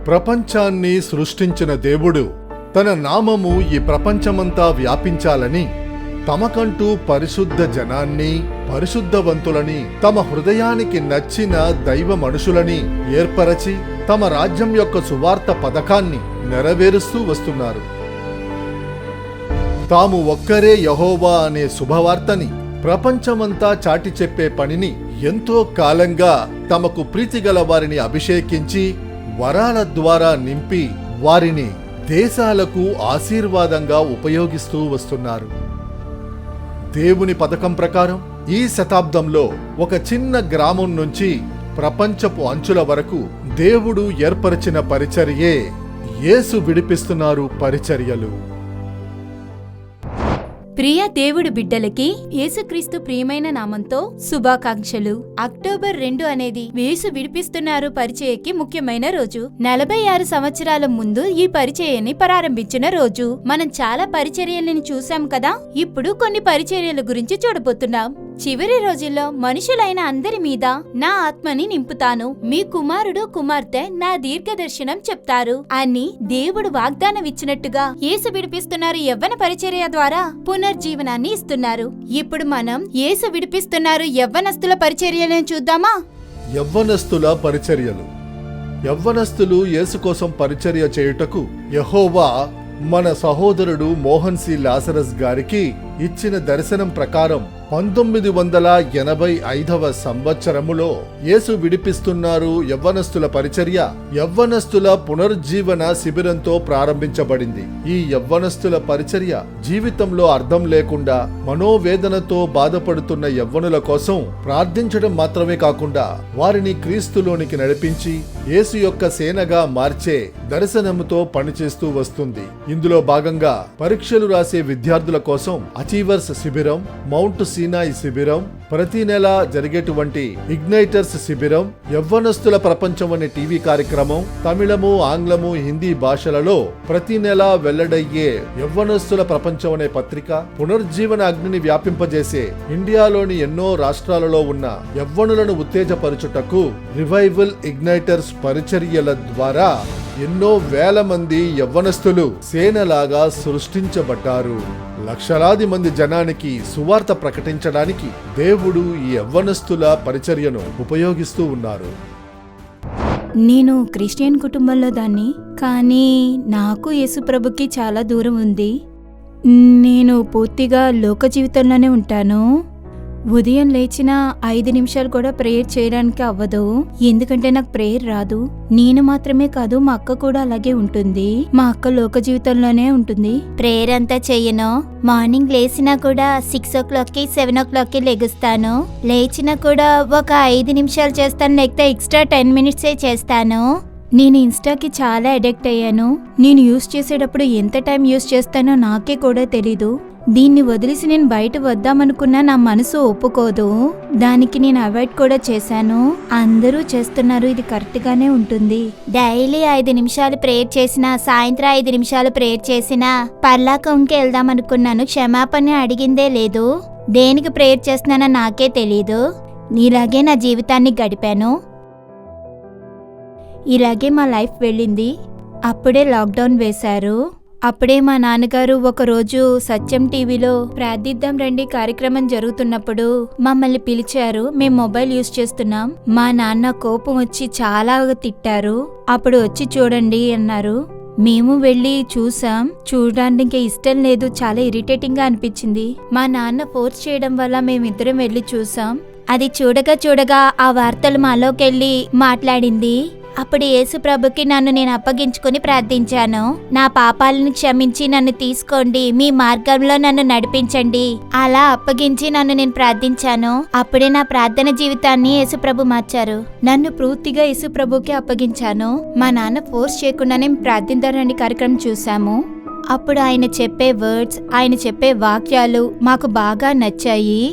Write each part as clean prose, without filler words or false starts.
ప్రపంచాన్ని సృష్టించిన దేవుడు తన నామము ఈ ప్రపంచమంతా వ్యాపించాలని తమకంటూ పరిశుద్ధ జనాన్ని, పరిశుద్ధవంతులని, తమ హృదయానికి నచ్చిన దైవ మనుషులని ఏర్పరచి తమ రాజ్యం యొక్క సువార్త పథకాన్ని నెరవేరుస్తూ వస్తున్నారు. తాము ఒక్కరే యెహోవా అనే శుభవార్తని ప్రపంచమంతా చాటి చెప్పే పనిని ఎంతో కాలంగా తమకు ప్రీతిగల వారిని అభిషేకించి వరాల ద్వారా నింపి వారిని దేశాలకు ఆశీర్వాదంగా ఉపయోగిస్తూ వస్తున్నారు. దేవుని పథకం ప్రకారం ఈ శతాబ్దంలో ఒక చిన్న గ్రామం నుంచి ప్రపంచపు అంచుల వరకు దేవుడు ఏర్పరిచిన పరిచర్యే యేసు విడిపిస్తున్నారు పరిచర్యలు. ప్రియ దేవుడు బిడ్డలకి యేసుక్రీస్తు ప్రియమైన నామంతో శుభాకాంక్షలు. అక్టోబర్ 2 అనేది యేసు విడిపిస్తున్నారు పరిచయకి ముఖ్యమైన రోజు. 46 సంవత్సరాల ముందు ఈ పరిచర్యని ప్రారంభించిన రోజు. మనం చాలా పరిచర్యలను చూసాం కదా. ఇప్పుడు కొన్ని పరిచర్యల గురించి చూడబోతున్నాం. చివరి రోజుల్లో మనుషులైన అందరి మీద నా ఆత్మని నింపుతాను, మీ కుమారుడు కుమార్తె నా దీర్ఘదర్శనం చెప్తారు అని దేవుడు వాగ్దానం ఇచ్చినట్టుగా యేసు విడిపిస్తున్నారు యవ్వన పరిచర్య ద్వారా పునర్జీవనాన్ని ఇస్తున్నారు. ఇప్పుడు మనం యేసు విడిపిస్తున్నారు యవ్వనస్తుల పరిచర్యలను చూద్దామా? యవ్వనస్తుల పరిచర్యలు. యవ్వనస్తులు యేసు కోసం పరిచర్య చేయుటకు యెహోవా మన సహోదరుడు మోహన్ సి లాసరస్ గారికి ఇచ్చిన దర్శనం ప్రకారం 1985వ సంవత్సరములో యేసు విడిపిస్తున్నారు యవ్వనస్తుల పరిచర్య యవ్వనస్తుల పునరుజ్జీవన శిబిరంతో ప్రారంభించబడింది. ఈ యవ్వనస్తుల పరిచర్య జీవితంలో అర్థం లేకుండా మనోవేదనతో బాధపడుతున్న యవ్వనుల కోసం ప్రార్థించడం మాత్రమే కాకుండా వారిని క్రీస్తులోనికి నడిపించి యేసు యొక్క సేనగా మార్చే దర్శనముతో పనిచేస్తూ వస్తుంది. ఇందులో భాగంగా పరీక్షలు రాసే విద్యార్థుల కోసం అచీవర్స్ శిబిరం, మౌంట్ సీనాయి శిబిరం, ప్రతి నెల జరిగేటువంటి ఇగ్నైటర్స్ శిబిరం, యవ్వనస్తుల ప్రపంచం అనే టీవీ కార్యక్రమం, తమిళము, ఆంగ్లము, హిందీ భాషలలో ప్రతి నెల వెల్లడయ్యే యవ్వనస్తుల ప్రపంచం అనే పత్రిక, పునర్జీవన అగ్నిని వ్యాపింపజేసే ఇండియాలోని ఎన్నో రాష్ట్రాలలో ఉన్న యవ్వనులను ఉత్తేజపరచుటకు రివైవల్ ఇగ్నైటర్స్ పరిచర్యల ద్వారా ఎన్నో వేల మంది యవ్వనస్తులు సేనలాగా సృష్టించబడ్డారు. లక్షలాది మంది జనానికి సువార్త ప్రకటించడానికి దేవుడు ఈ యవ్వనస్తుల పరిచర్యను ఉపయోగిస్తూ ఉన్నారు. నేను క్రిస్టియన్ కుటుంబంలో దాన్ని, కానీ నాకు యేసుప్రభుకి చాలా దూరం ఉంది. నేను పూర్తిగా లోక జీవితంలోనే ఉంటాను. ఉదయం లేచిన 5 నిమిషాలు కూడా ప్రేయర్ చేయడానికి అవ్వదు, ఎందుకంటే నాకు ప్రేయర్ రాదు. నేను మాత్రమే కాదు, మా అక్క కూడా అలాగే ఉంటుంది. మా అక్క లోక జీవితంలోనే ఉంటుంది. ప్రేయర్ అంతా చెయ్యను. మార్నింగ్ లేచినా కూడా 6 o'clockకి 7 o'clockకి లెగుస్తాను. లేచినా కూడా ఒక 5 నిమిషాలు చేస్తాను, లేకపోతే ఎక్స్ట్రా 10 minutes చేస్తాను. నేను ఇన్స్టాకి చాలా అడిక్ట్ అయ్యాను. నేను యూస్ చేసేటప్పుడు ఎంత టైం యూస్ చేస్తానో నాకే కూడా తెలీదు. దీన్ని వదిలేసి నేను బయట వద్దామనుకున్నా నా మనసు ఒప్పుకోదు. దానికి నేను అవాయిడ్ కూడా చేశాను. అందరూ చేస్తున్నారు, ఇది కరెక్ట్ గానే ఉంటుంది. డైలీ 5 నిమిషాలు ప్రేయర్ చేసినా, సాయంత్రం 5 నిమిషాలు ప్రేయర్ చేసినా పర్లాకంకి వెళ్దామనుకున్నాను. క్షమాపణ అడిగిందే లేదు. దేనికి ప్రేయర్ చేస్తున్నానో నాకే తెలీదు. ఇలాగే నా జీవితాన్ని గడిపాను. ఇలాగే మా లైఫ్ వెళ్ళింది. అప్పుడే లాక్డౌన్ వేశారు. అప్పుడే మా నాన్నగారు ఒకరోజు సత్యం టీవీలో ప్రార్థిద్దాం రండి కార్యక్రమం జరుగుతున్నప్పుడు మమ్మల్ని పిలిచారు. మేము మొబైల్ యూజ్ చేస్తున్నాం. మా నాన్న కోపం వచ్చి చాలా తిట్టారు. అప్పుడు వచ్చి చూడండి అన్నారు. మేము వెళ్ళి చూసాం. చూడడానికి ఇష్టం లేదు, చాలా ఇరిటేటింగ్ గా అనిపించింది. మా నాన్న ఫోర్స్ చేయడం వల్ల మేమిద్దరం వెళ్ళి చూసాం. అది చూడగా ఆ వార్తలు మాలోకెళ్ళి మాట్లాడింది. అప్పుడు యేసుప్రభుకి నన్ను నేను అప్పగించుకుని ప్రార్థించాను. నా పాపాలను క్షమించి నన్ను తీసుకోండి, మీ మార్గంలో నన్ను నడిపించండి, అలా అప్పగించి నన్ను నేను ప్రార్థించాను. అప్పుడే నా ప్రార్థన జీవితాన్ని యేసుప్రభు మార్చారు. నన్ను పూర్తిగా యేసుప్రభుకి అప్పగించాను. మా నాన్న ఫోర్స్ చేయకుండానే ప్రార్థించారని కార్యక్రమం చూసాము. అప్పుడు ఆయన చెప్పే వర్డ్స్, ఆయన చెప్పే వాక్యాలు మాకు బాగా నచ్చాయి.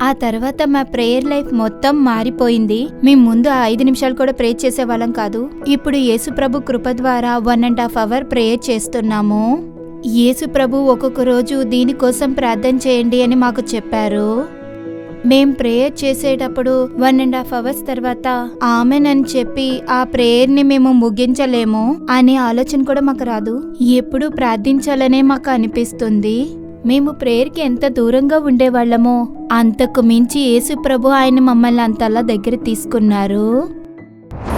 ఆ తర్వాత మా ప్రేయర్ లైఫ్ మొత్తం మారిపోయింది. మేము ముందు 5 నిమిషాలు కూడా ప్రేయర్ చేసేవాళ్ళం కాదు. ఇప్పుడు యేసుప్రభు కృప ద్వారా 1.5 hour ప్రేయర్ చేస్తున్నాము. యేసుప్రభు ఒక్కొక్క రోజు దీనికోసం ప్రార్థన చేయండి అని మాకు చెప్పారు. మేం ప్రేయర్ చేసేటప్పుడు 1.5 hours తర్వాత ఆమెన్ అని చెప్పి ఆ ప్రేయర్ ని మేము ముగించలేము అనే ఆలోచన కూడా మాకు రాదు. ఎప్పుడు ప్రార్థించాలనే మాకు అనిపిస్తుంది. మేము ప్రేయర్కి ఎంత దూరంగా ఉండేవాళ్ళమో అంతకు మించి యేసు ప్రభు ఆయన మమ్మల్ని అంతలా దగ్గర తీసుకున్నారు.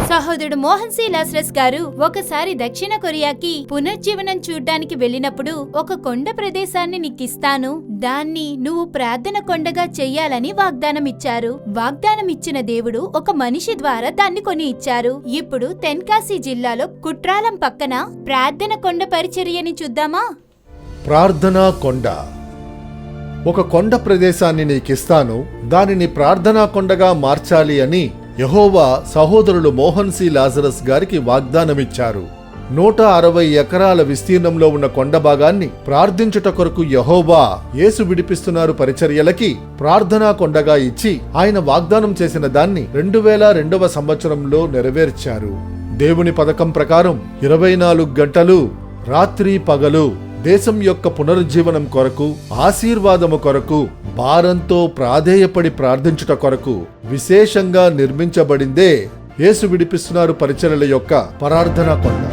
సహోదరుడు మోహన్ సి లాసరస్ గారు ఒకసారి దక్షిణ కొరియాకి పునర్జీవనం చూడ్డానికి వెళ్ళినప్పుడు ఒక కొండ ప్రదేశాన్ని నీకిస్తాను, దాన్ని నువ్వు ప్రార్థన కొండగా చెయ్యాలని వాగ్దానం ఇచ్చారు. వాగ్దానం ఇచ్చిన దేవుడు ఒక మనిషి ద్వారా దాన్ని కొని ఇచ్చారు. ఇప్పుడు తెన్కాసి జిల్లాలో కుట్రాలం పక్కన ప్రార్థన కొండ పరిచర్యని చూద్దామా? ప్రార్థనా కొండ. ఒక కొండ ప్రదేశాన్ని నీకిస్తాను, దానిని ప్రార్థనా కొండగా మార్చాలి అని యెహోవా సహోదరులు మోహన్ సి లాజరస్ గారికి వాగ్దానమిచ్చారు. 160 ఎకరాల విస్తీర్ణంలో ఉన్న కొండ భాగాన్ని ప్రార్థించుట కొరకు యెహోవా యేసు విడిపిస్తున్నారు పరిచర్యలకి ప్రార్థనా కొండగా ఇచ్చి ఆయన వాగ్దానం చేసిన దాన్ని 2002వ సంవత్సరంలో నెరవేర్చారు. దేవుని పథకం ప్రకారం 24 గంటలు రాత్రి పగలు దేశం యొక్క పునరుజ్జీవనం కొరకు, ఆశీర్వాదము కొరకు, భారంతో ప్రాధేయపడి ప్రార్థించుట కొరకు విశేషంగా నిర్మించబడిందే యేసు విడిపిస్తున్నారు పరిచర్యల యొక్క ప్రార్థనా కొండ.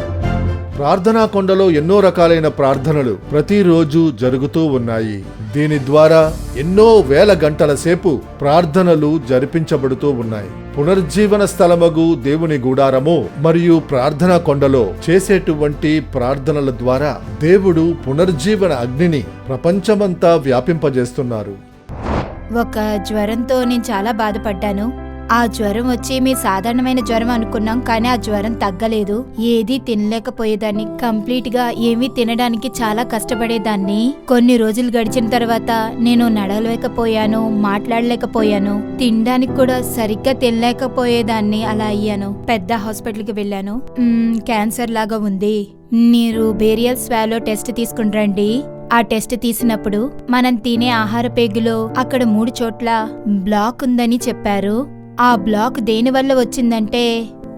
ప్రార్థనా కొండలో ఎన్నో రకాలైన ప్రార్థనలు ప్రతిరోజు జరుగుతూ ఉన్నాయి. దీని ద్వారా ఎన్నో వేల గంటల సేపు ప్రార్థనలు జరిపించబడుతూ ఉన్నాయి. పునర్జీవన స్థలమగు దేవుని గుడారము మరియు ప్రార్థనా కొండలో చేసేటువంటి ప్రార్థనల ద్వారా దేవుడు పునర్జీవన అగ్నిని ప్రపంచమంతా వ్యాపింపజేస్తున్నారు. ఒక జ్వరంతో నేను చాలా బాధపడ్డాను. ఆ జ్వరం వచ్చి మీ సాధారణమైన జ్వరం అనుకున్నాం, కానీ ఆ జ్వరం తగ్గలేదు. ఏదీ తినలేకపోయేదాన్ని, కంప్లీట్ గా ఏమీ తినడానికి చాలా కష్టపడేదాన్ని. కొన్ని రోజులు గడిచిన తర్వాత నేను నడవలేకపోయాను, మాట్లాడలేకపోయాను, తినడానికి కూడా సరిగ్గా తినలేకపోయేదాన్ని. అలా అయ్యాను. పెద్ద హాస్పిటల్కి వెళ్ళాను. క్యాన్సర్ లాగా ఉంది, మీరు బేరియల్ స్వాలో టెస్ట్ తీసుకుని రండి. ఆ టెస్ట్ తీసినప్పుడు మనం తినే ఆహార పేగులో అక్కడ 3 చోట్ల బ్లాక్ ఉందని చెప్పారు. ఆ బ్లాక్ దేని వల్ల వచ్చిందంటే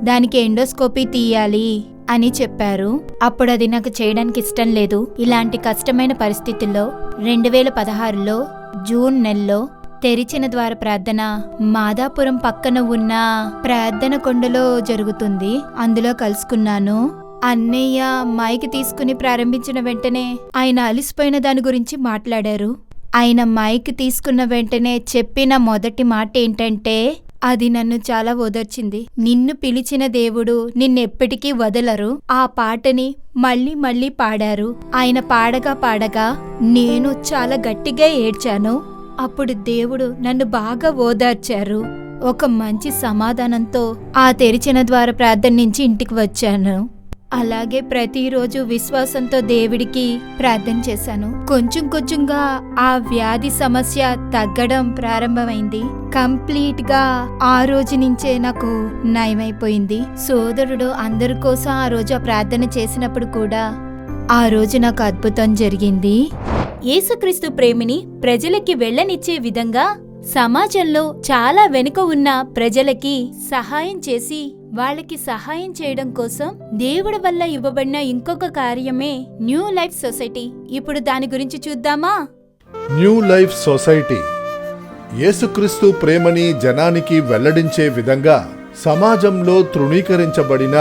దానికి ఎండోస్కోపీ తీయాలి అని చెప్పారు. అప్పుడు అది నాకు చేయడానికి ఇష్టం లేదు. ఇలాంటి కష్టమైన పరిస్థితుల్లో 2016లో జూన్ నెలలో తెరిచిన ద్వార ప్రార్థన మాదాపురం పక్కన ఉన్న ప్రార్థన కొండలో జరుగుతుంది. అందులో కలుసుకున్నాను. అన్నయ్య మైక్ తీసుకుని ప్రారంభించిన వెంటనే ఆయన అలిసిపోయిన దాని గురించి మాట్లాడారు. ఆయన మైక్ తీసుకున్న వెంటనే చెప్పిన మొదటి మాట ఏంటంటే, అది నన్ను చాలా ఓదార్చింది. నిన్ను పిలిచిన దేవుడు నిన్నెప్పటికీ వదలరు. ఆ పాటని మళ్ళీ మళ్ళీ పాడారు. ఆయన పాడగా నేను చాలా గట్టిగా ఏడ్చాను. అప్పుడు దేవుడు నన్ను బాగా ఓదార్చారు. ఒక మంచి సమాధానంతో ఆ తెరిచిన ద్వార ప్రార్థన నుంచి ఇంటికి వచ్చాను. అలాగే ప్రతిరోజు విశ్వాసంతో దేవుడికి ప్రార్థన చేశాను. కొంచెం కొంచెంగా ఆ వ్యాధి సమస్య తగ్గడం ప్రారంభమైంది. కంప్లీట్ గా ఆ రోజు నుంచే నాకు నయమైపోయింది. సోదరుడు అందరి కోసం ఆ రోజు ఆ ప్రార్థన చేసినప్పుడు కూడా ఆ రోజు నాకు అద్భుతం జరిగింది. యేసుక్రీస్తు ప్రేమిని ప్రజలకి వెళ్ళనిచ్చే విధంగా సమాజంలో చాలా వెనుక ఉన్న ప్రజలకి సహాయం చేసి వాళ్ళకి సహాయం చేయడం కోసం దేవుడి వల్ల ఇవ్వబడిన ఇంకొక కార్యమే న్యూ లైఫ్ సొసైటీ. ఇప్పుడు దాని గురించి చూద్దామా? న్యూ లైఫ్ సొసైటీ యేసుక్రీస్తు ప్రేమని జనానికి వెల్లడించే విధంగా సమాజంలో తృణీకరించబడిన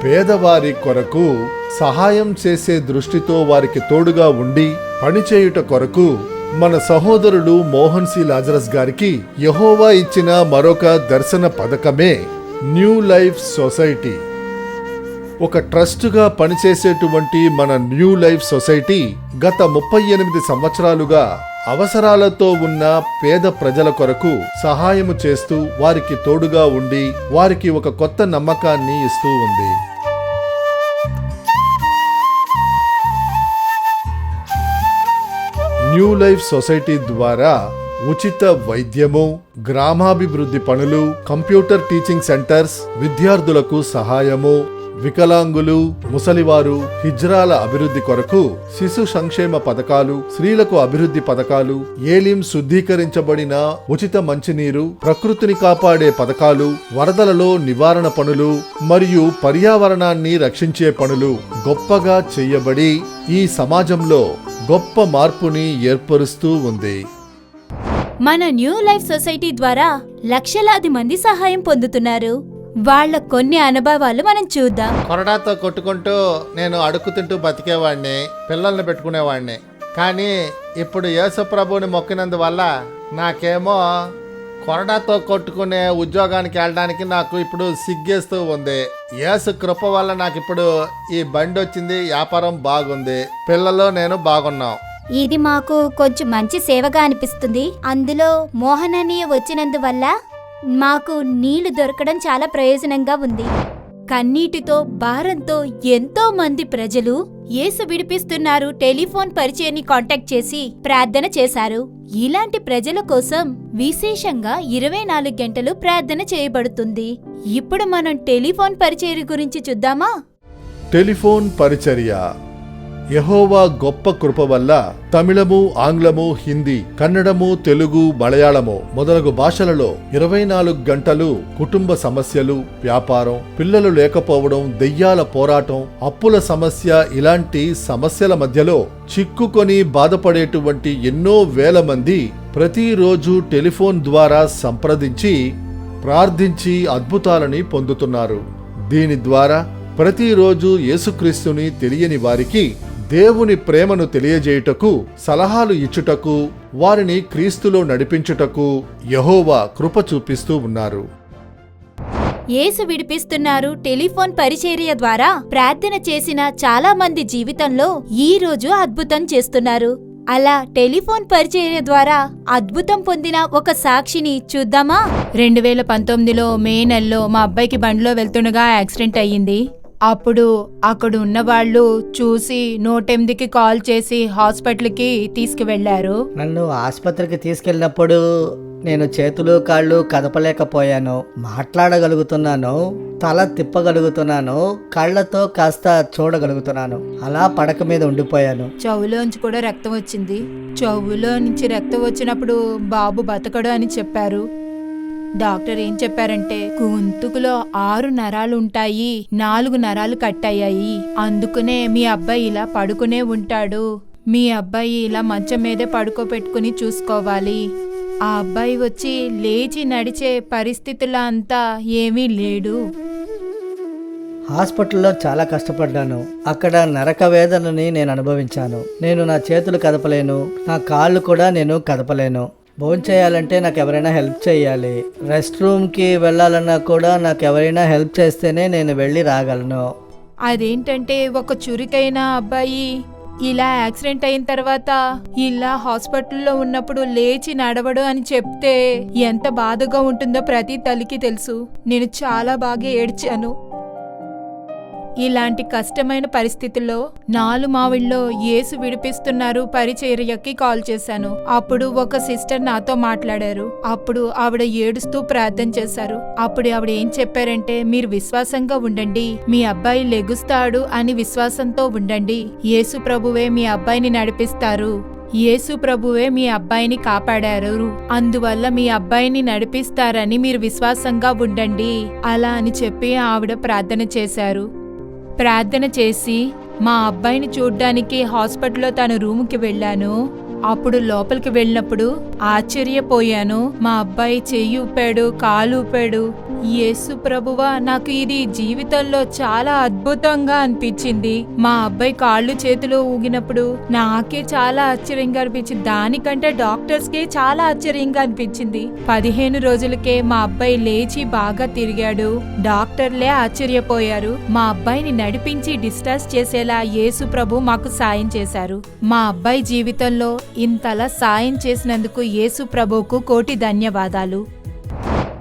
పేదవారి కొరకు సహాయం చేసే దృష్టితో వారికి తోడుగా ఉండి పనిచేయుట కొరకు మన సహోదరుడు మోహన్ సి లాజరస్ గారికి యెహోవా ఇచ్చిన మరొక దర్శన పథకమే న్యూ లైఫ్ సొసైటీ. ఒక ట్రస్టుగా పనిచేసేటువంటి మన న్యూ లైఫ్ సొసైటీ గత 38 సంవత్సరాలుగా అవసరాలతో ఉన్న పేద ప్రజల కొరకు సహాయము చేస్తూ వారికి తోడుగా ఉండి వారికి ఒక కొత్త నమ్మకాన్ని ఇస్తూ ఉంది. న్యూ లైఫ్ సొసైటీ ద్వారా ఉచిత వైద్యము, గ్రామాభివృద్ధి పనులు, కంప్యూటర్ టీచింగ్ సెంటర్స్, విద్యార్థులకు సహాయము, వికలాంగులు, ముసలివారు, హిజ్రాల అభివృద్ధి కొరకు శిశు సంక్షేమ పథకాలు, స్త్రీలకు అభివృద్ధి పథకాలు, ఏలిం శుద్ధీకరించబడిన ఉచిత మంచినీరు, ప్రకృతిని కాపాడే పథకాలు, వరదలలో నివారణ పనులు మరియు పర్యావరణాన్ని రక్షించే పనులు గొప్పగా చేయబడి ఈ సమాజంలో గొప్ప మార్పుని ఏర్పరుస్తూ ఉంది. మన న్యూ లైఫ్ సొసైటీ ద్వారా లక్షలాది మంది సహాయం పొందుతున్నారు. వాళ్ళ కొన్ని అనుభవాలు మనం చూద్దాం. కొరడాతో కొట్టుకుంటూ నేను అడుక్కుతింటూ బతికేవాడిని, పిల్లల్ని పెట్టుకునేవాడిని. కానీ ఇప్పుడు యేసు ప్రభువుని మొక్కినందువల్ల నాకేమో కొరడాతో కొట్టుకునే ఉద్యోగానికి వెళ్ళడానికి నాకు ఇప్పుడు సిగ్గేస్తూ ఉంది. యేసు కృప వల్ల నాకు ఇప్పుడు ఈ బండి వచ్చింది, వ్యాపారం బాగుంది, పిల్లలు నేను బాగున్నాం. ఇది మాకు కొంచెం మంచి సేవగా అనిపిస్తుంది. అందులో మోహన్ అన్నయ్య వచ్చినందువల్ల మాకు నీళ్లు దొరకడం చాలా ప్రయోజనంగా ఉంది. కన్నీటితో భారంతో ఎంతో మంది ప్రజలు యేసు విడిపిస్తున్నారు టెలిఫోన్ పరిచయాన్ని కాంటాక్ట్ చేసి ప్రార్థన చేశారు. ఇలాంటి ప్రజల కోసం విశేషంగా 24 గంటలు ప్రార్థన చేయబడుతుంది. ఇప్పుడు మనం టెలిఫోన్ పరిచర్య గురించి చూద్దామా? టెలిఫోన్ పరిచర్య. యెహోవా గొప్ప కృప వల్ల తమిళము, ఆంగ్లము, హిందీ, కన్నడము, తెలుగు, మలయాళము మొదలగు భాషలలో 24 గంటలు కుటుంబ సమస్యలు, వ్యాపారం, పిల్లలు లేకపోవడం, దెయ్యాల పోరాటం, అప్పుల సమస్య ఇలాంటి సమస్యల మధ్యలో చిక్కుకొని బాధపడేటువంటి ఎన్నో వేల మంది ప్రతిరోజు టెలిఫోన్ ద్వారా సంప్రదించి ప్రార్థించి అద్భుతాలని పొందుతున్నారు. దీని ద్వారా ప్రతిరోజు యేసుక్రీస్తుని తెలియని వారికి దేవుని ప్రేమను తెలియజేయుటకు, సలహాలు ఇచ్చుటకు, వారిని క్రీస్తులో నడిపించుటకు యెహోవా కృప చూపిస్తూ ఉన్నారు. యేసు విడిపిస్తున్నారు టెలిఫోన్ పరిచర్య ద్వారా ప్రార్థన చేసిన చాలా మంది జీవితంలో ఈ రోజు అద్భుతం చేస్తున్నారు. అలా టెలిఫోన్ పరిచర్య ద్వారా అద్భుతం పొందిన ఒక సాక్షిని చూద్దామా? 2019లో మే నెలలో మా అబ్బాయికి బండిలో వెళ్తుండగా యాక్సిడెంట్ అయ్యింది. అప్పుడు అక్కడ ఉన్న వాళ్ళు చూసి 108కి కాల్ చేసి హాస్పిటల్కి తీసుకువెళ్లారు. నన్ను ఆసుపత్రికి తీసుకెళ్ళినప్పుడు నేను చేతులు కాళ్ళు కదపలేకపోయాను. మాట్లాడగలుగుతున్నాను, తల తిప్పగలుగుతున్నాను, కళ్ళతో కాస్త చూడగలుగుతున్నాను. అలా పడక మీద ఉండిపోయాను. చెవులోంచి కూడా రక్తం వచ్చింది. చెవులో నుంచి రక్తం వచ్చినప్పుడు బాబు బతకడు అని చెప్పారు. డాక్టర్ ఏం చెప్పారంటే గొంతుకులో 6 నరాలు ఉంటాయి, 4 నరాలు కట్ అయ్యాయి. అందుకనే మీ అబ్బాయి ఇలా పడుకునే ఉంటాడు. మీ అబ్బాయి ఇలా మంచం మీదే పడుకోబెట్టుకుని చూసుకోవాలి. ఆ అబ్బాయి వచ్చి లేచి నడిచే పరిస్థితుల్లో అంతా ఏమీ లేడు. హాస్పిటల్లో చాలా కష్టపడ్డాను. అక్కడ నరక వేదనని నేను అనుభవించాను. నేను నా చేతులు కదపలేను, నా కాళ్ళు కూడా నేను కదపలేను. భోంచేయాలంటే నాకు ఎవరైనా హెల్ప్ చేయాలి. రెస్ట్ రూమ్కి వెళ్ళాలన్నా కూడా నాకు ఎవరైనా హెల్ప్ చేస్తేనే నేను వెళ్ళి రాగలను. అదేంటంటే ఒక చురుకైన అబ్బాయి ఇలా యాక్సిడెంట్ అయిన తర్వాత ఇలా హాస్పిటల్లో ఉన్నప్పుడు లేచి నడవడు అని చెప్తే ఎంత బాధగా ఉంటుందో ప్రతి తల్లికి తెలుసు. నేను చాలా బాగా ఏడ్చాను. ఇలాంటి కష్టమైన పరిస్థితుల్లో 4 మావిళ్ళలో యేసు విడిపిస్తున్నారు పరిచర్యకి కాల్ చేశాను. అప్పుడు ఒక సిస్టర్ నాతో మాట్లాడారు. అప్పుడు ఆవిడ ఏడుస్తూ ప్రార్థన చేశారు. అప్పుడు ఆవిడ ఏం చెప్పారంటే, మీరు విశ్వాసంగా ఉండండి, మీ అబ్బాయి లెగుస్తాడు అని విశ్వాసంతో ఉండండి. యేసు ప్రభువే మీ అబ్బాయిని నడిపిస్తారు. యేసు ప్రభువే మీ అబ్బాయిని కాపాడారు. అందువల్ల మీ అబ్బాయిని నడిపిస్తారని మీరు విశ్వాసంగా ఉండండి అలా అని చెప్పి ఆవిడ ప్రార్థన చేశారు. ప్రార్థన చేసి మా అబ్బాయిని చూడ్డానికి హాస్పిటల్లో తన రూముకి వెళ్ళాను. అప్పుడు లోపలికి వెళ్ళినప్పుడు ఆశ్చర్యపోయాను. మా అబ్బాయి చెయ్యి ఊపాడు, కాలు ఊపాడు. యేసు ప్రభువా, నాకు ఇది జీవితంలో చాలా అద్భుతంగా అనిపించింది. మా అబ్బాయి కాళ్ళు చేతులు ఊగినప్పుడు నాకే చాలా ఆశ్చర్యంగా అనిపించింది. దానికంటే డాక్టర్స్కే చాలా ఆశ్చర్యంగా అనిపించింది. 15 రోజులకే మా అబ్బాయి లేచి బాగా తిరిగాడు. డాక్టర్లే ఆశ్చర్యపోయారు. మా అబ్బాయిని నడిపించి డిశ్చార్జ్ చేసేలా యేసు ప్రభు మాకు సాయం చేశారు. మా అబ్బాయి జీవితంలో ఇంతలా సాయం చేసినందుకు యేసు ప్రభువుకు కోటి ధన్యవాదాలు.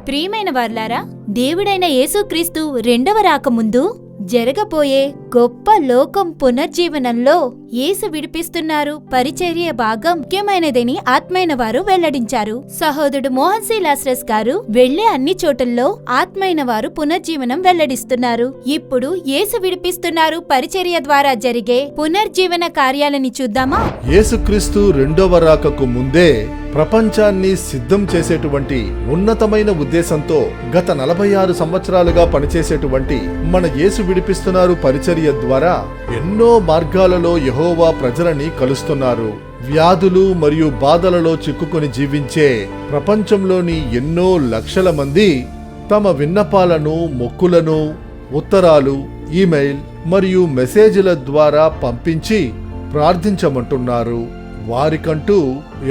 ప్రియమైన వార్లారా, దేవుడైన యేసుక్రీస్తు రెండవ రాకముందు జరగబోయే గొప్ప లోకం పునర్జీవనంలో యేసు విడిపిస్తున్నారు పరిచర్య భాగం ముఖ్యమైనదని ఆత్మైన వారు వెల్లడించారు. సహోదరుడు మోహన్ సి లాస్రస్ గారు వెళ్లే అన్ని చోటుల్లో ఆత్మైన వారు పునర్జీవనం వెల్లడిస్తున్నారు. ఇప్పుడు యేసు విడిపిస్తున్నారు పరిచర్య ద్వారా జరిగే పునర్జీవన కార్యాలని చూద్దామా? యేసుక్రీస్తు రెండవ రాకకు ముందే ప్రపంచాన్ని సిద్ధం చేసేటువంటి ఉన్నతమైన ఉద్దేశంతో గత 46 సంవత్సరాలుగా పనిచేసేటువంటి మన యేసు విడిపిస్తున్నారు పరిచర్య ద్వారా ఎన్నో మార్గాలలో యెహోవా యెహోవా ప్రజలని కలుస్తున్నారు. వ్యాధులు మరియు బాధలలో చిక్కుకొని జీవించే ప్రపంచంలోని ఎన్నో లక్షల మంది తమ విన్నపాలను, మొక్కులను, ఉత్తరాలు, ఈమెయిల్ మరియు మెసేజ్ల ద్వారా పంపించి ప్రార్థించమంటున్నారు. వారికంటూ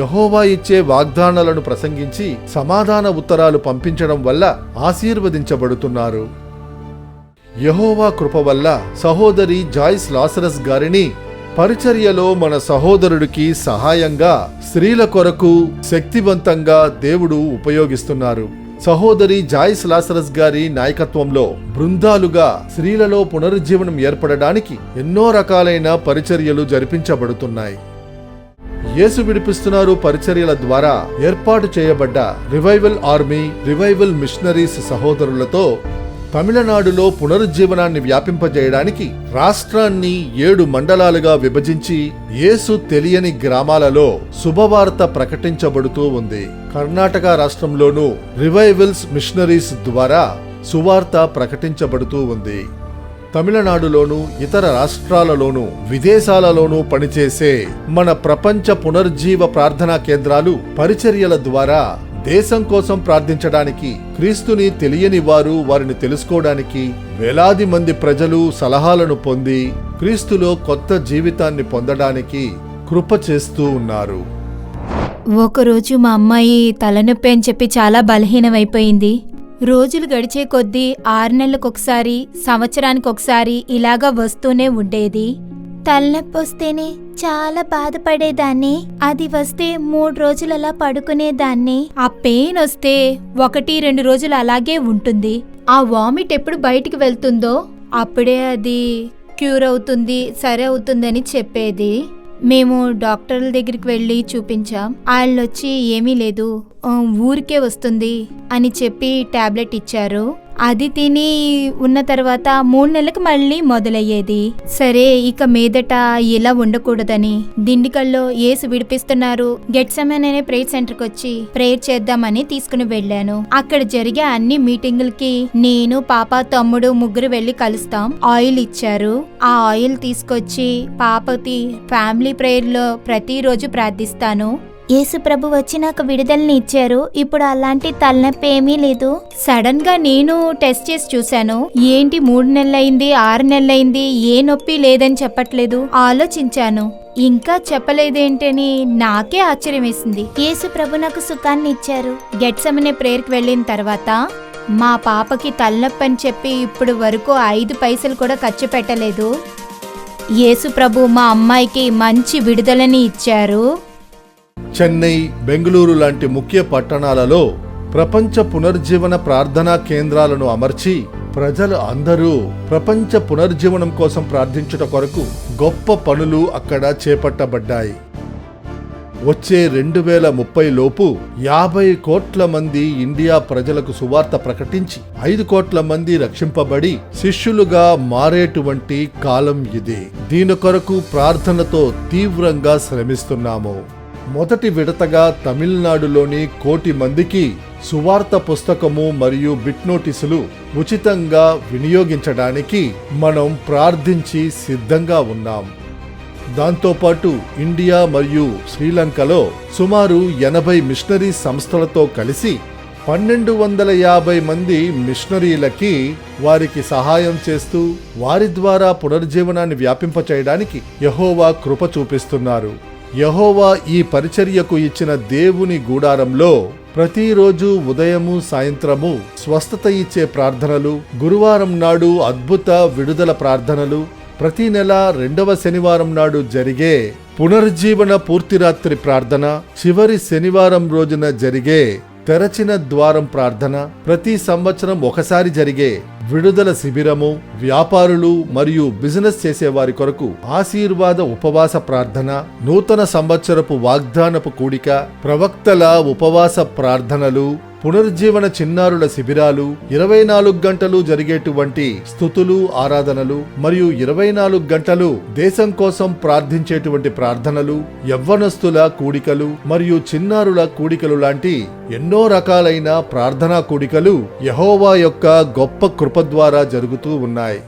యెహోవా ఇచ్చే వాగ్దానాలను ప్రసంగించి సమాధాన ఉత్తరాలు పంపించడం వల్ల ఆశీర్వదించబడుతున్నారు. యెహోవా కృప వల్ల సహోదరి జాయిస్ లాసరస్ గారిని పరిచర్యలో మన సహోదరుడికి సహాయంగా స్త్రీల కొరకు శక్తివంతంగా దేవుడు ఉపయోగిస్తున్నారు. సహోదరి జాయిస్ లాసరస్ గారి నాయకత్వంలో బృందాలుగా స్త్రీలలో పునరుజ్జీవనం ఏర్పడడానికి ఎన్నో రకాలైన పరిచర్యలు జరిపించబడుతున్నాయి. యేసు విడిపిస్తున్నారు పరిచర్యల ద్వారా ఏర్పాటు చేయబడ్డ రివైవల్ ఆర్మీ, రివైవల్ మిషనరీస్ సహోదరులతో తమిళనాడులో పునరుజ్జీవనాన్ని వ్యాపింపజేయడానికి రాష్ట్రాన్ని 7 మండలాలుగా విభజించి యేసు తెలియని గ్రామాలలో శుభవార్త ప్రకటించబడుతూ ఉంది. కర్ణాటక రాష్ట్రంలోనూ రివైవల్స్ మిషనరీస్ ద్వారా సువార్త ప్రకటించబడుతూ ఉంది. తమిళనాడులోనూ ఇతర రాష్ట్రాలలోనూ విదేశాలలోనూ పనిచేసే మన ప్రపంచ పునర్జీవ ప్రార్థనా కేంద్రాలు పరిచర్యల ద్వారా దేశం కోసం ప్రార్థించడానికి, క్రీస్తుని తెలియని వారు వారిని తెలుసుకోవడానికి, వేలాది మంది ప్రజలు సలహాలను పొంది క్రీస్తులో కొత్త జీవితాన్ని పొందడానికి కృప చేస్తూ ఉన్నారు. ఒకరోజు మా అమ్మాయి తలనొప్పి అని చెప్పి చాలా బలహీనమైపోయింది. రోజులు గడిచే కొద్దీ 6 నెలలకొకసారి, సంవత్సరానికి ఒకసారి ఇలాగా వస్తూనే ఉండేది. తలనొప్పి వస్తేనే చాలా బాధపడేదాన్ని. అది వస్తే 3 రోజులు అలా పడుకునేదాన్ని. ఆ పెయిన్ వస్తే 1-2 రోజులు అలాగే ఉంటుంది. ఆ వామిట్ ఎప్పుడు బయటికి వెళ్తుందో అప్పుడే అది క్యూర్ అవుతుంది, సరే అవుతుందని చెప్పేది. మేము డాక్టర్ల దగ్గరికి వెళ్ళి చూపించాం. వాళ్ళొచ్చి ఏమీ లేదు, ఊరికే వస్తుంది అని చెప్పి టాబ్లెట్ ఇచ్చారు. అది తిని ఉన్న తర్వాత 3 నెలలకు మళ్ళీ మొదలయ్యేది. సరే ఇక మీదట ఇలా ఉండకూడదని దిండికల్లో యేసు విడిపిస్తున్నారు గెట్సెమనే అనే ప్రేయర్ సెంటర్కి వచ్చి ప్రేయర్ చేద్దామని తీసుకుని వెళ్ళాను. అక్కడ జరిగే అన్ని మీటింగులకి నేను, పాప, తమ్ముడు ముగ్గురు వెళ్లి కలుస్తాం. ఆయిల్ ఇచ్చారు. ఆ ఆయిల్ తీసుకొచ్చి పాపకి ఫ్యామిలీ ప్రేయర్ లో ప్రతిరోజు ప్రార్థిస్తాను. యేసు ప్రభు వచ్చి నాకు విడుదలని ఇచ్చారు. ఇప్పుడు అలాంటి తలనొప్పి ఏమీ లేదు. సడన్ గా నేను టెస్ట్ చేసి చూశాను. ఏంటి 3 నెలలైంది, 6 నెలలైంది, ఏ నొప్పి లేదని చెప్పట్లేదు. ఆలోచించాను, ఇంకా చెప్పలేదేంటని నాకే ఆశ్చర్యం వేసింది. యేసు ప్రభు నాకు సుఖాన్ని ఇచ్చారు. గెట్సెమనే ప్రేయర్కి వెళ్ళిన తర్వాత మా పాపకి తలనొప్పి అని చెప్పి ఇప్పుడు వరకు 5 పైసలు కూడా ఖర్చు పెట్టలేదు. యేసు ప్రభు మా అమ్మాయికి మంచి విడుదలని ఇచ్చారు. చెన్నై, బెంగళూరు లాంటి ముఖ్య పట్టణాలలో ప్రపంచ పునర్జీవన ప్రార్థనా కేంద్రాలను అమర్చి ప్రజలు అందరూ ప్రపంచ పునర్జీవనం కోసం ప్రార్థించుట కొరకు గొప్ప పనులు అక్కడ చేపట్టబడ్డాయి. వచ్చే 2030 లోపు 50 కోట్ల మంది ఇండియా ప్రజలకు సువార్త ప్రకటించి 5 కోట్ల మంది రక్షింపబడి శిష్యులుగా మారేటువంటి కాలం ఇది. దీని కొరకు ప్రార్థనతో తీవ్రంగా శ్రమిస్తున్నాము. మొదటి విడతగా తమిళనాడులోని 1 కోటి మందికి సువార్త పుస్తకము మరియు బిట్ నోటీసులు ఉచితంగా వినియోగించడానికి మనం ప్రార్థించి సిద్ధంగా ఉన్నాం. దాంతోపాటు ఇండియా మరియు శ్రీలంకలో సుమారు 80 మిషనరీ సంస్థలతో కలిసి 1250 మంది మిషనరీలకి వారికి సహాయం చేస్తూ వారి ద్వారా పునర్జీవనాన్ని వ్యాపింపచేయడానికి యెహోవా కృప చూపిస్తున్నారు. యెహోవా ఈ పరిచర్యకు ఇచ్చిన దేవుని గూడారంలో ప్రతిరోజు ఉదయము, సాయంత్రము స్వస్థత ఇచ్చే ప్రార్థనలు, గురువారం నాడు అద్భుత విడుదల ప్రార్థనలు, ప్రతి నెల 2వ శనివారం నాడు జరిగే పునర్జీవన పూర్తిరాత్రి ప్రార్థన, చివరి శనివారం రోజున జరిగే తెరచిన ద్వారం ప్రార్థన, ప్రతి సంవత్సరం ఒకసారి జరిగే విడుదల శిబిరము, వ్యాపారులు మరియు బిజినెస్ చేసేవారి కొరకు ఆశీర్వాద ఉపవాస ప్రార్థన, నూతన సంవత్సరపు వాగ్దానపు కూడిక, ప్రవక్తల ఉపవాస ప్రార్థనలు, పునర్జీవన చిన్నారుల శిబిరాలు, 24 గంటలు జరిగేటువంటి స్తుతులు, ఆరాధనలు మరియు 24 గంటలు దేశం కోసం ప్రార్థించేటువంటి ప్రార్థనలు, యవ్వనస్తుల కూడికలు మరియు చిన్నారుల కూడికలు లాంటి ఎన్నో రకాలైన ప్రార్థనా కూడికలు యెహోవా యొక్క గొప్ప కృప ద్వారా జరుగుతూ ఉన్నాయి.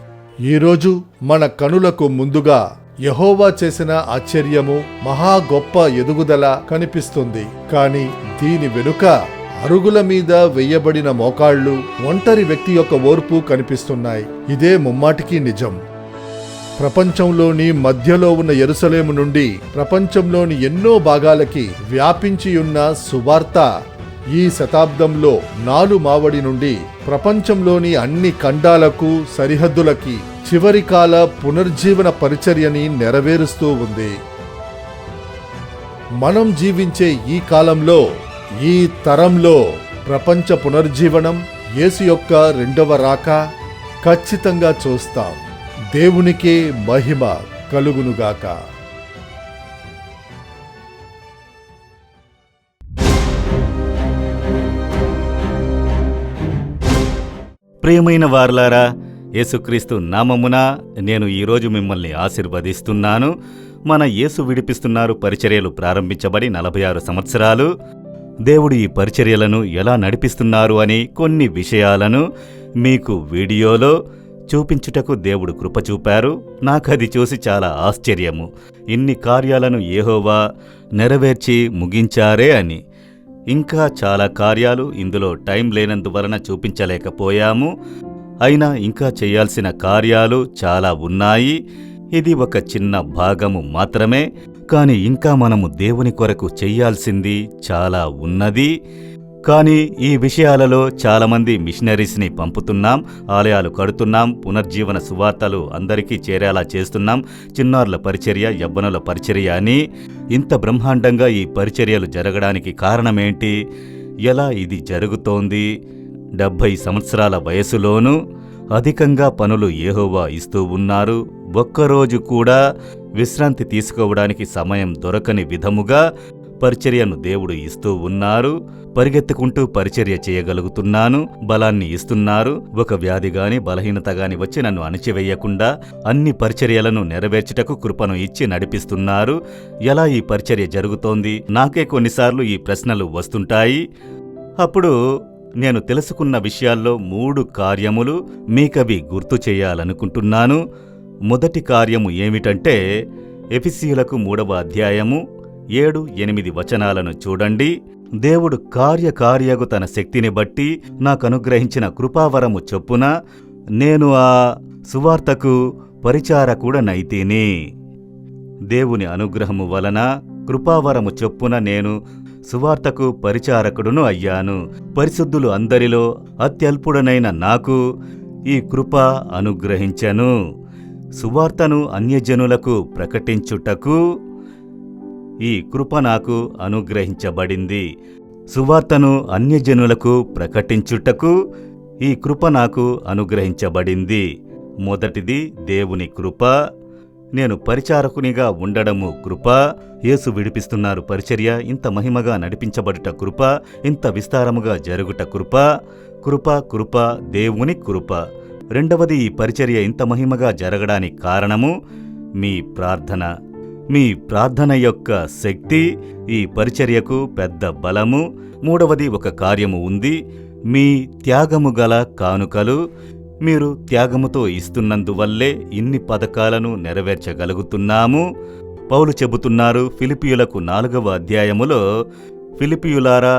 ఈరోజు మన కనులకు ముందుగా యెహోవా చేసిన ఆశ్చర్యము, మహా గొప్ప ఎదుగుదల కనిపిస్తుంది. కాని దీని వెనుక అరుగుల మీద వెయ్యబడిన మోకాళ్ళు, ఒంటరి వ్యక్తి యొక్క ఓర్పు కనిపిస్తున్నాయి. ఇదే ముమ్మాటికి నిజం. ప్రపంచంలోని మధ్యలో ఉన్న యెరూషలేము నుండి ప్రపంచంలోని ఎన్నో భాగాలకి వ్యాపించియున్న సువార్త ఈ శతాబ్దంలో నాలుమావడి నుండి ప్రపంచంలోని అన్ని ఖండాలకు, సరిహద్దులకి చివరి కాల పునర్జీవన పరిచర్యని నెరవేరుస్తూ ఉంది. మనం జీవించే ఈ కాలంలో, ఈ తరంలో ప్రపంచ పునర్జీవనం, యేసు యొక్క రెండవ రాక ఖచ్చితంగా చూస్తాం. దేవునికే మహిమ కలుగునుగాక. ప్రియమైన వారలారా, యేసుక్రీస్తు నామమున నేను ఈరోజు మిమ్మల్ని ఆశీర్వదిస్తున్నాను. మన యేసు విడిపిస్తున్నారు పరిచర్యలు ప్రారంభించబడి 46 సంవత్సరాలు. దేవుడు ఈ పరిచర్యలను ఎలా నడిపిస్తున్నారు అని కొన్ని విషయాలను మీకు వీడియోలో చూపించుటకు దేవుడు కృప చూపారు. నాకది చూసి చాలా ఆశ్చర్యము. ఇన్ని కార్యాలను యెహోవా నెరవేర్చి ముగించారే అని. ఇంకా చాలా కార్యాలు ఇందులో టైం లేనందువలన చూపించలేకపోయాము. అయినా ఇంకా చేయాల్సిన కార్యాలు చాలా ఉన్నాయి. ఇది ఒక చిన్న భాగము మాత్రమే. కాని ఇంకా మనము దేవుని కొరకు చెయ్యాల్సింది చాలా ఉన్నది. కానీ ఈ విషయాలలో చాలామంది మిషనరీస్ని పంపుతున్నాం, ఆలయాలు కడుతున్నాం, పునర్జీవన సువార్తలు అందరికీ చేరేలా చేస్తున్నాం, చిన్నారుల పరిచర్య, యవ్వనుల పరిచర్య అని. ఇంత బ్రహ్మాండంగా ఈ పరిచర్యలు జరగడానికి కారణమేంటి? ఎలా ఇది జరుగుతోంది? 70 సంవత్సరాల వయసులోనూ అధికంగా పనులు యెహోవా ఇస్తూ ఉన్నారు. ఒక్కరోజు కూడా విశ్రాంతి తీసుకోవడానికి సమయం దొరకని విధముగా పరిచర్యను దేవుడు ఇస్తూ ఉన్నారు. పరిగెత్తుకుంటూ పరిచర్య చేయగలుగుతున్నాను. బలాన్ని ఇస్తున్నారు. ఒక వ్యాధి గాని, బలహీనత గాని వచ్చి నన్ను అణిచివేయకుండా అన్ని పరిచర్యలను నెరవేర్చుటకు కృపను ఇచ్చి నడిపిస్తున్నారు. ఎలా ఈ పరిచర్య జరుగుతోంది? నాకే కొన్నిసార్లు ఈ ప్రశ్నలు వస్తుంటాయి. అప్పుడు నేను తెలుసుకున్న విషయాల్లో 3 కార్యములు మీకవి గుర్తు చేయాలనుకుంటున్నాను. మొదటి కార్యము ఏమిటంటే, ఎఫెసీయులకు 3వ అధ్యాయము 7-8 వచనాలను చూడండి. దేవుడు కార్యకార్యగు తన శక్తిని బట్టి నాకనుగ్రహించిన కృపావరము చొప్పున నేను ఆ సువార్తకు పరిచారకుడనైతిని. దేవుని అనుగ్రహము వలన కృపావరము చొప్పున నేను సువార్తకు పరిచారకుడును అయ్యాను. పరిశుద్ధులు అందరిలో అత్యల్పుడనైన నాకు ఈ కృప అనుగ్రహించెను. సువార్తను అన్యజనులకు ప్రకటించుటకు ఈ కృప నాకు అనుగ్రహించబడింది. సువార్తను అన్యజనులకు ప్రకటించుటకు ఈ కృప నాకు అనుగ్రహించబడింది. మొదటిది దేవుని కృప. నేను పరిచారకునిగా ఉండడము కృప. యేసు విడిపిస్తున్నారు పరిచర్య ఇంత మహిమగా నడిపించబడుట కృప. ఇంత విస్తారముగా జరుగుట కృప. కృప కృప దేవుని కృప. రెండవది, ఈ పరిచర్య ఇంత మహిమగా జరగడానికి కారణము మీ ప్రార్థన. మీ ప్రార్థన యొక్క శక్తి ఈ పరిచర్యకు పెద్ద బలము. మూడవది, ఒక కార్యము ఉంది, మీ త్యాగము గల కానుకలు. మీరు త్యాగముతో ఇస్తున్నందువల్లే ఇన్ని పథకాలను నెరవేర్చగలుగుతున్నాము. పౌలు చెబుతున్నారు ఫిలిపియులకు 4వ అధ్యాయములో, ఫిలిపియులారా,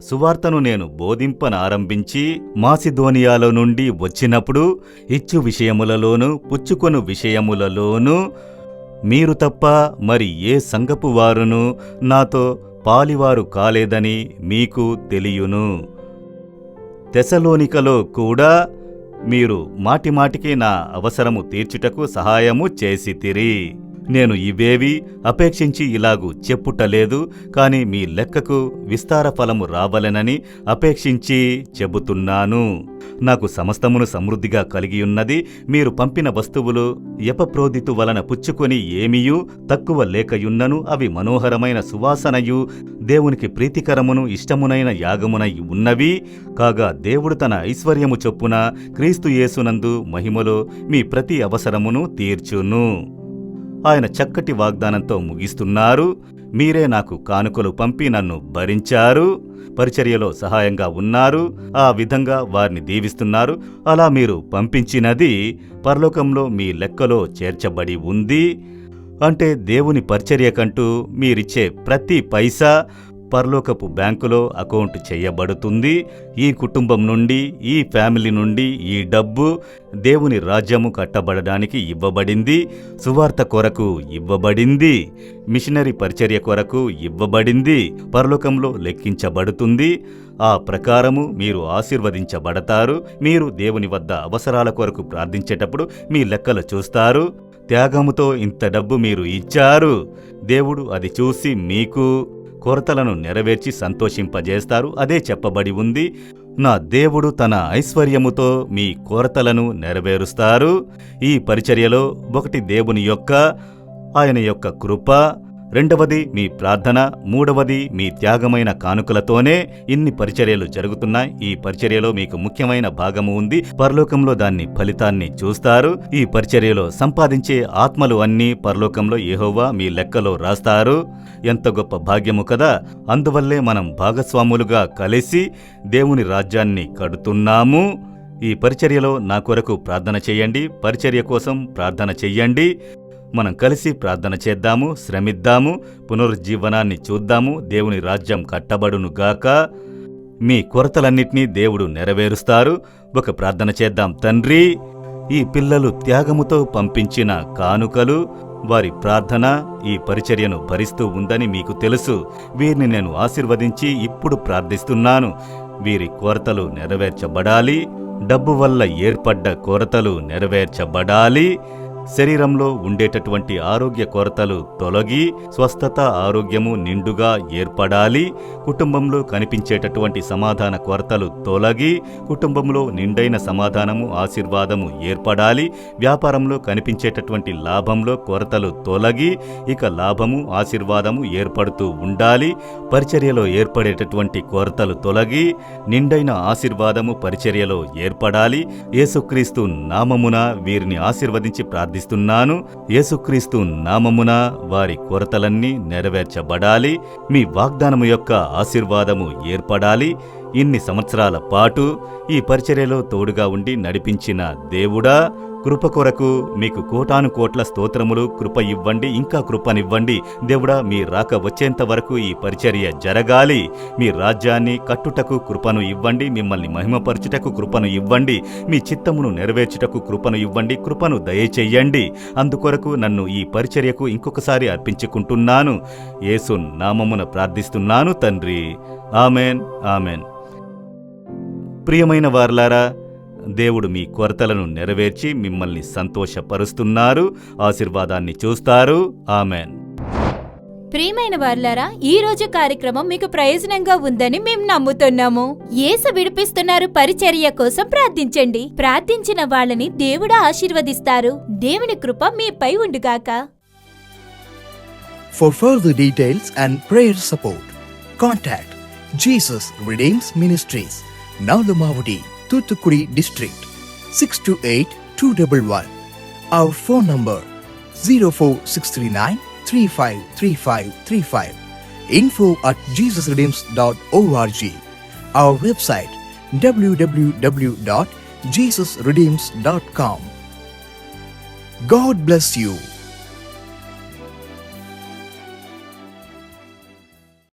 సువార్తను నేను బోధింపనారంభించి మాసిదోనియాలో నుండి వచ్చినప్పుడు ఇచ్చు విషయములలోనూ పుచ్చుకొను విషయములలోనూ మీరు తప్ప మరి ఏ సంఘపు వారును నాతో పాలివారు కాలేదని మీకు తెలియును. తెసలోనికలో కూడా మీరు మాటిమాటికి నా అవసరము తీర్చుటకు సహాయము చేసితిరి. నేను ఇవేవి అపేక్షించి ఇలాగు చెప్పుటలేదు, కాని మీ లెక్కకు విస్తార ఫలము రావలెనని అపేక్షించి చెబుతున్నాను. నాకు సమస్తమును సమృద్ధిగా కలిగియున్నది. మీరు పంపిన వస్తువులు ఎపప్రోదితు వలన పుచ్చుకొని ఏమీయూ తక్కువ లేకయున్నను. అవి మనోహరమైన సువాసనయు దేవునికి ప్రీతికరమును ఇష్టమునైన యాగమునై ఉన్నవి. కాగా దేవుడు తన ఐశ్వర్యము చొప్పున క్రీస్తు యేసునందు మహిమలో మీ ప్రతి అవసరమును తీర్చును. ఆయన చక్కటి వాగ్దానంతో ముగిస్తున్నారు. మీరే నాకు కానుకలు పంపి నన్ను భరించారు, పరిచర్యలో సహాయంగా ఉన్నారు, ఆ విధంగా వారిని దీవిస్తున్నారు. అలా మీరు పంపించినది పరలోకంలో మీ లెక్కలో చేర్చబడి ఉంది. అంటే దేవుని పరిచర్యకంటూ మీరిచ్చే ప్రతి పైసా పరలోకపు బ్యాంకులో అకౌంట్ చేయబడుతుంది. ఈ కుటుంబం నుండి, ఈ ఫ్యామిలీ నుండి ఈ డబ్బు దేవుని రాజ్యము కట్టబడడానికి ఇవ్వబడింది, సువార్త కొరకు ఇవ్వబడింది, మిషనరీ పరిచర్య కొరకు ఇవ్వబడింది, పరలోకంలో లెక్కించబడుతుంది. ఆ ప్రకారము మీరు ఆశీర్వదించబడతారు. మీరు దేవుని వద్ద అవసరాల కొరకు ప్రార్థించేటప్పుడు మీ లెక్కలు చూస్తారు. త్యాగముతో ఇంత డబ్బు మీరు ఇచ్చారు. దేవుడు అది చూసి మీకు కొరతలను నెరవేర్చి సంతోషింపజేస్తారు. అదే చెప్పబడి ఉంది, నా దేవుడు తన ఐశ్వర్యముతో మీ కొరతలను నెరవేరుస్తారు. ఈ పరిచర్యలో ఒకటి దేవుని యొక్క, ఆయన యొక్క కృప, రెండవది మీ ప్రార్థన, మూడవది మీ త్యాగమైన కానుకలతోనే ఇన్ని పరిచర్యలు జరుగుతున్నాయి. ఈ పరిచర్యలో మీకు ముఖ్యమైన భాగము ఉంది. పరలోకంలో దాన్ని ఫలితాన్ని చూస్తారు. ఈ పరిచర్యలో సంపాదించే ఆత్మలు అన్నీ పరలోకంలో యెహోవా మీ లెక్కలో రాస్తారు. ఎంత గొప్ప భాగ్యము కదా! అందువల్లే మనం భాగస్వాములుగా కలిసి దేవుని రాజ్యాన్ని కడుతున్నాము. ఈ పరిచర్యలో నా కొరకు ప్రార్థన చెయ్యండి. పరిచర్య కోసం ప్రార్థన చెయ్యండి. మనం కలిసి ప్రార్థన చేద్దాము, శ్రమిద్దాము, పునరుజ్జీవనాన్ని చూద్దాము. దేవుని రాజ్యం కట్టబడునుగాక. మీ కొరతలన్నిటినీ దేవుడు నెరవేరుస్తారు. ఒక ప్రార్థన చేద్దాం. తండ్రి, ఈ పిల్లలు త్యాగముతో పంపించిన కానుకలు, వారి ప్రార్థన ఈ పరిచర్యను భరిస్తూ ఉందని మీకు తెలుసు. వీరిని నేను ఆశీర్వదించి ఇప్పుడు ప్రార్థిస్తున్నాను. వీరి కొరతలు నెరవేర్చబడాలి. డబ్బు వల్ల ఏర్పడ్డ కొరతలు నెరవేర్చబడాలి. శరీరంలో ఉండేటటువంటి ఆరోగ్య కొరతలు తొలగి స్వస్థత, ఆరోగ్యము నిండుగా ఏర్పడాలి. కుటుంబంలో కనిపించేటటువంటి సమాధాన కొరతలు తొలగి కుటుంబంలో నిండైన సమాధానము, ఆశీర్వాదము ఏర్పడాలి. వ్యాపారంలో కనిపించేటటువంటి లాభంలో కొరతలు తొలగి ఇక లాభము, ఆశీర్వాదము ఏర్పడుతూ ఉండాలి. పరిచర్యలో ఏర్పడేటటువంటి కొరతలు తొలగి నిండైన ఆశీర్వాదము పరిచర్యలో ఏర్పడాలి. యేసుక్రీస్తు నామమున వీరిని ఆశీర్వదించి ప్రార్థిస్తున్నాను. యేసుక్రీస్తు నామమున వారి కొరతలన్నీ నెరవేర్చబడాలి. మీ వాగ్దానము యొక్క ఆశీర్వాదము ఏర్పడాలి. ఇన్ని సంవత్సరాల పాటు ఈ పరిచర్యలో తోడుగా ఉండి నడిపించిన దేవుడా, కృప కొరకు మీకు కోటానుకోట్ల స్తోత్రములు. కృప ఇవ్వండి, ఇంకా కృపనివ్వండి. దేవుడా, మీ రాక వచ్చేంత వరకు ఈ పరిచర్య జరగాలి. మీ రాజ్యాన్ని కట్టుటకు కృపను ఇవ్వండి. మిమ్మల్ని మహిమపరచుటకు కృపను ఇవ్వండి. మీ చిత్తమును నెరవేర్చుటకు కృపను ఇవ్వండి. కృపను దయచెయ్యండి. అందుకొరకు నన్ను ఈ పరిచర్యకు ఇంకొకసారి అర్పించుకుంటున్నాను. యేసు నామమున ప్రార్థిస్తున్నాను తండ్రి. Amen, amen. ప్రియమైన వారలారా, దేవుడు మీ కొరతలను నెరవేర్చి మిమ్మల్ని సంతోషపరుస్తున్నారు. ఆశీర్వాదాన్ని చూస్తారు. ఆమెన్. ప్రియమైన వారలారా, ఈ రోజు కార్యక్రమం మీకు ప్రయోజనంగా ఉందని మేము నమ్ముతున్నాము. యేసు విడిపిస్తున్నారు పరిచర్య కోసం ప్రార్థించండి. ప్రార్థించిన వాళ్ళని దేవుడు ఆశీర్వదిస్తారు. దేవుని కృప మీపై ఉండుగాక. For further details and prayer support, contact Jesus Redeems Ministries, Navlamavadi, Thuthukudi District, 628-211. Our phone number 04639 353535. info@jesusredeems.org. Our website www.jesusredeems.com. God bless you.